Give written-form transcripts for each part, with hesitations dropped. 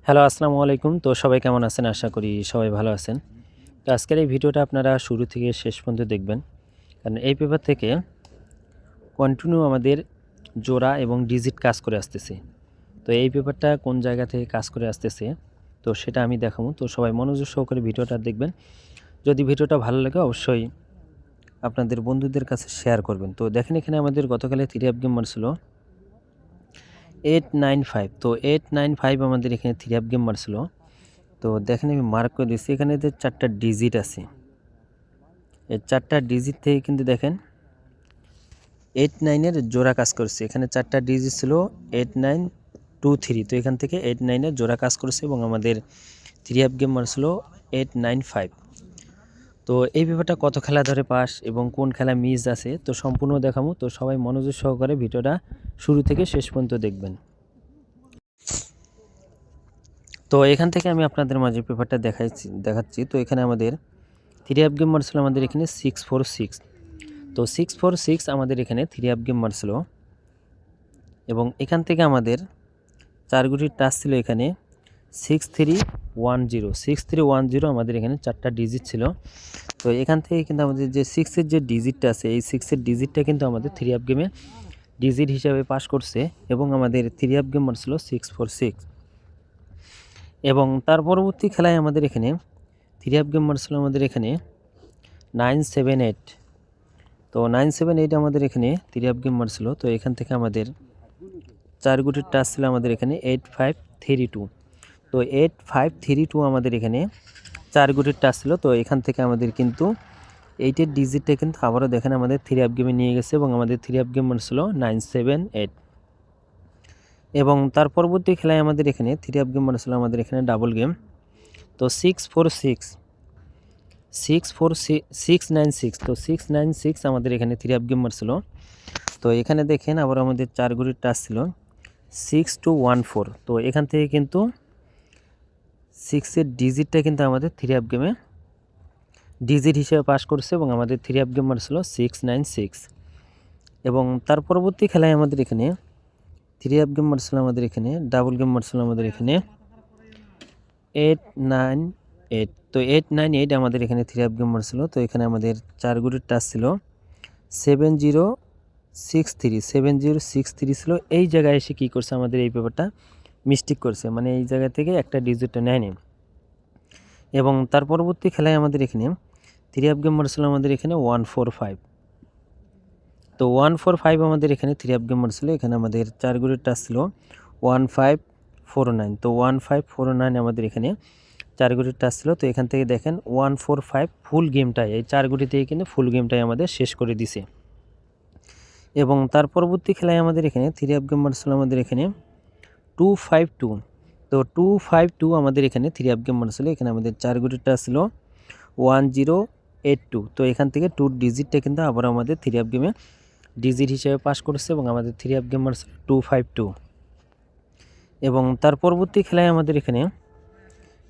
Hello, আসসালামু আলাইকুম। তো সবাই কেমন আছেন? আশা করি সবাই ভালো আছেন। তো আজকের এই ভিডিওটা আপনারা শুরু থেকে শেষ পর্যন্ত দেখবেন। কারণ এই পেপার থেকে কন্টিনিউ আমাদের জোড়া এবং ডিজিট কাজ করে আসতেছে। তো এই পেপারটা কোন জায়গা থেকে কাজ করে আসতেছে তো সেটা আমি দেখাবো। তো সবাই মনোযোগ সহকারে ভিডিওটা দেখবেন। যদি ভিডিওটা ভালো লাগে অবশ্যই আপনাদের বন্ধুদের কাছে শেয়ার করবেন। তো দেখেন এখানে আমাদের গতকালে 3 আপ গেম মারছিল 895। তো 895 আমাদের এখানে 3 আপ গেম মারছিল। তো দেখেন আমি মার্ক করে দিচ্ছি, এখানে যে 4টা ডিজিট আছে, এই 4টা ডিজিট থেকে কিন্তু দেখেন 89 এর জোড়া কাজ করছে। এখানে 4টা ডিজিট ছিল 8923। তো এখান থেকে 89 এর জোড়া কাজ করছে এবং আমাদের 3 আপ গেম মারছিল 895। তো এই ব্যাপারটা কত খেলা ধরে পাস এবং কোন খেলা মিস আছে তো সম্পূর্ণ দেখাবো। তো সবাই মনোযোগ সহকারে ভিডিওটা শুরু থেকে শেষ পর্যন্ত দেখবেন। তো এখান থেকে আমি আপনাদের মাঝে পেপারটা দেখাচ্ছি। তো এখানে আমাদের 3 আপ গেম মারছিল আমাদের এখানে 646। তো 646 আমাদের এখানে 3 আপ গেম মারছিল এবং এখান থেকে আমাদের 4 গুটির টাচ ছিল এখানে 6310 আমাদের এখানে 4টা ডিজিট ছিল। তো এখান থেকে কিন্তু আমাদের যে 6 এর যে ডিজিটটা আছে এই 6 এর ডিজিটটা কিন্তু আমাদের 3 আপ গেমে ডিজিট হিসাবে পাস করছে এবং আমাদের 3 আপ গেম মারছিল 646। এবং তার পরবর্তী খেলায় আমাদের এখানে 3 আপ গেম মারছিল আমাদের এখানে 978। তো 978 আমাদের এখানে 3 আপ গেম মারছিল। তো এখান থেকে আমাদের 4 গুটির টাচ ছিল আমাদের এখানে 8532। তো 8532 আমাদের এখানে 4 গুটির টাচ ছিল। তো এখান থেকে আমাদের কিন্তু 8 এর ডিজিটটা কিন্তু আবারও দেখেন আমাদের 3 আপ গেমে নিয়ে গেছে এবং আমাদের 3 আপ গেম মারছিল 978। এবং তার পরবর্তী খেলায় আমাদের এখানে 3 আপ গেম মারছিল আমাদের এখানে ডাবল গেম। তো 696 তো 696 আমাদের এখানে 3 আপ গেম মারছিল। তো এখানে দেখেন আবার আমাদের 4 গুটির টাচ ছিল 6214। তো এখান থেকে কিন্তু 6 এর ডিজিটটা কিন্তু আমাদের 3 আপ গেমে ডিজিট হিসেবে পাস করছে এবং আমাদের 3 আপ গেম মারছিল 696। এবং তার পরবর্তী খেলায় আমাদের এখানে 3 আপ গেম মারছিল আমাদের এখানে ডাবল গেম মারছিল আমাদের এখানে 898। তো 898 আমাদের এখানে 3 আপ গেম মারছিল। তো এখানে আমাদের 4 গুটির টাচ ছিল 7063 ছিল। এই জায়গায় এসে কী করছে আমাদের এই পেপারটা মিস্টেক করছে, মানে এই জায়গা থেকে একটা ডিজিটটা নেয়নি। এবং তার পরবর্তী খেলায় আমাদের এখানে 3 আপ গেম মারছিল আমাদের এখানে 145। তো 145 আমাদের এখানে 3 আপ গেম মারছিল। এখানে আমাদের 4 গুটির টাচ ছিল 1549। তো 1549 আমাদের এখানে 4 গুটির টাচ ছিল। তো এখান থেকে দেখেন 145 ফুল গেমটাই এই 4 গুটি থেকে কিন্তু ফুল গেমটাই আমাদের শেষ করে দিছে। এবং তার পরবর্তী খেলায় আমাদের এখানে 3 আপ গেম মারছিল আমাদের এখানে 252। তো 252 আমাদের এখানে 3 আপ গেম মারছিল। এখানে আমাদের 4 গুটির টাচ ছিল 1082। তো এখান থেকে 2 ডিজিটটা কিন্তু আবার আমাদের 3 আপ গেমে ডিজিট হিসেবে পাস করছে এবং আমাদের 3 আপ গেম মারছিল 252। এবং তার পরবর্তী খেলায় আমাদের এখানে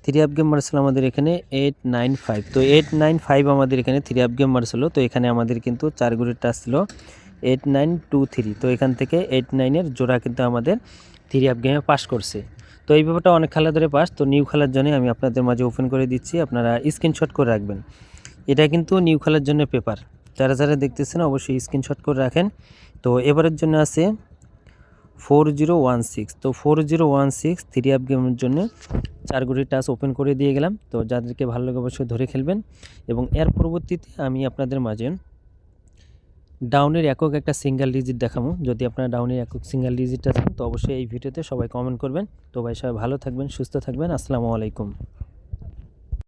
3 আপ গেম মারছিল আমাদের এখানে 895। তো 895 আমাদের এখানে 3 আপ গেম মারছিল। তো এখানে আমাদের কিন্তু 4 গুটির টাচ ছিল 8923। তো এখান থেকে 89 এর জোড়া কিন্তু আমাদের 3 আপ গেমে পাস করছে। তো এই ব্যাপারটা অনেক খেলা ধরে পাস। তো নিউ খেলার জন্য আমি আপনাদের মাঝে ওপেন করে দিচ্ছি, আপনারা স্ক্রিনশট করে রাখবেন। এটা কিন্তু নিউ খেলার জন্য পেপার, যারা যারা দেখতেছেন অবশ্যই স্ক্রিনশট করে রাখেন। তো এবারের জন্য আছে 4016। তো 4016 3 আপ গেমের জন্য 4 গুটির টাচ ওপেন করে দিয়ে গেলাম। তো যাদেরকে ভালো লাগে অবশ্যই ধরে খেলবেন। এবং এর পরবর্তীতে আমি আপনাদের মাঝে ডাউনের একক একটা সিঙ্গেল ডিজিট দেখাবো। যদি আপনারা ডাউনের একক সিঙ্গেল ডিজিটটা চান তো অবশ্যই এই ভিডিওতে সবাই কমেন্ট করবেন। তো ভাই সবাই ভালো থাকবেন, সুস্থ থাকবেন। আসসালামু আলাইকুম।